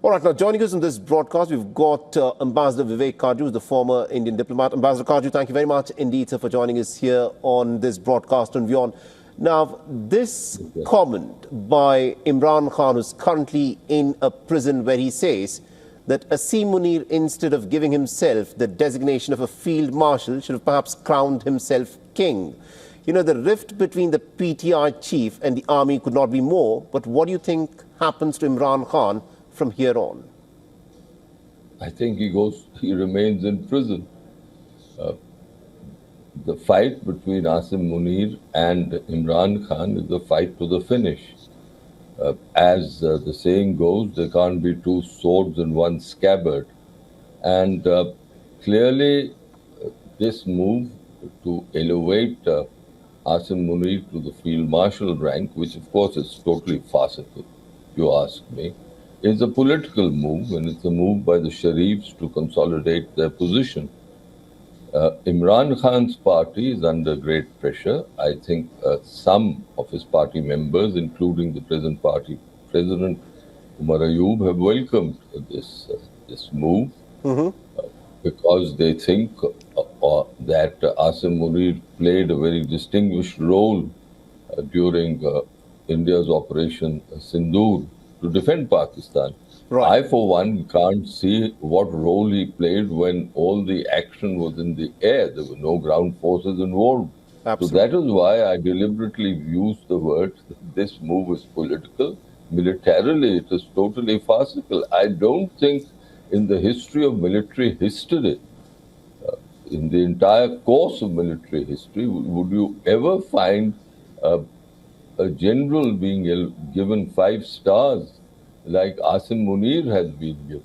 All right, now joining us in this broadcast, we've got Ambassador Vivek Kaju, the former Indian diplomat. Ambassador Kaju, thank you very much indeed, sir, for joining us here on this broadcast on WION. Now, this comment by Imran Khan, who's currently in a prison, where he says that Asim Munir, instead of giving himself the designation of a Field Marshal, should have perhaps crowned himself king. You know, the rift between the PTI chief and the army could not be more, but what do you think happens to Imran Khan from here on? I think he remains in prison. The fight between Asim Munir and Imran Khan is a fight to the finish. As the saying goes, there can't be two swords in one scabbard. And clearly, this move to elevate Asim Munir to the Field Marshal rank, which of course is totally farcical, if you ask me, is a political move, and it's a move by the Sharifs to consolidate their position. Imran Khan's party is under great pressure. I think some of his party members, including the present party president, Umar Ayub, have welcomed this move because they think that Asim Munir played a very distinguished role during India's Operation Sindoor to defend Pakistan. Right. I, for one, can't see what role he played when all the action was in the air. There were no ground forces involved. Absolutely. So that is why I deliberately used the word that this move is political. Militarily, it is totally farcical. I don't think in the history of military history, in the entire course of military history, would you ever find a general being given 5 stars like Asim Munir has been given.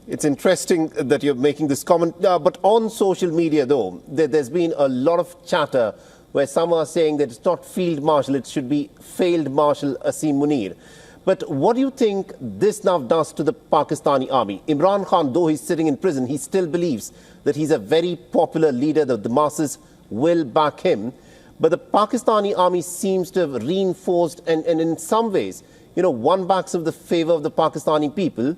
It's interesting that you're making this comment, but on social media, though, there's been a lot of chatter where some are saying that it's not Field Marshal, it should be Failed Marshal Asim Munir. But what do you think this now does to the Pakistani army? Imran Khan, though he's sitting in prison, he still believes that he's a very popular leader, that the masses will back him. But the Pakistani army seems to have reinforced and in some ways, you know, won back some of the favor of the Pakistani people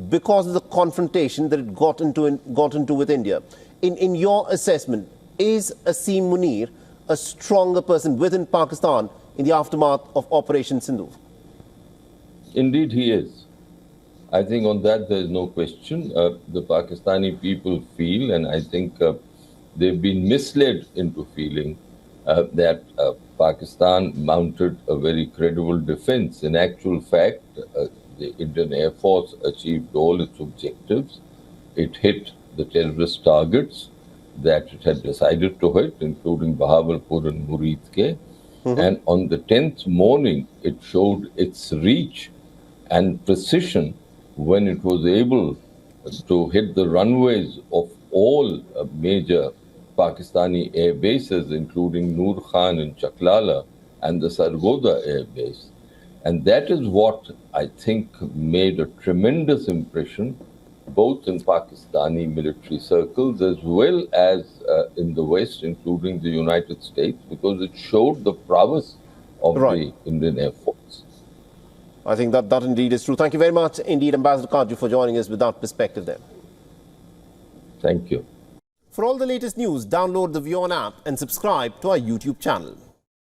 because of the confrontation that it got into with India. In your assessment, is Asim Munir a stronger person within Pakistan in the aftermath of Operation Sindoor? Indeed, he is. I think on that there is no question. The Pakistani people feel, and I think they've been misled into feeling that Pakistan mounted a very credible defense. In actual fact, the Indian Air Force achieved all its objectives. It hit the terrorist targets that it had decided to hit, including Bahawalpur and Muridke. And on the 10th morning, it showed its reach and precision when it was able to hit the runways of all major Pakistani air bases, including Noor Khan in Chaklala and the Sargodha air base. And that is what I think made a tremendous impression, both in Pakistani military circles as well as in the West, including the United States, because it showed the prowess of the Indian Air Force. I think that indeed is true. Thank you very much indeed, Ambassador Kaju, for joining us with that perspective there. Thank you. For all the latest news, download the WION app and subscribe to our YouTube channel.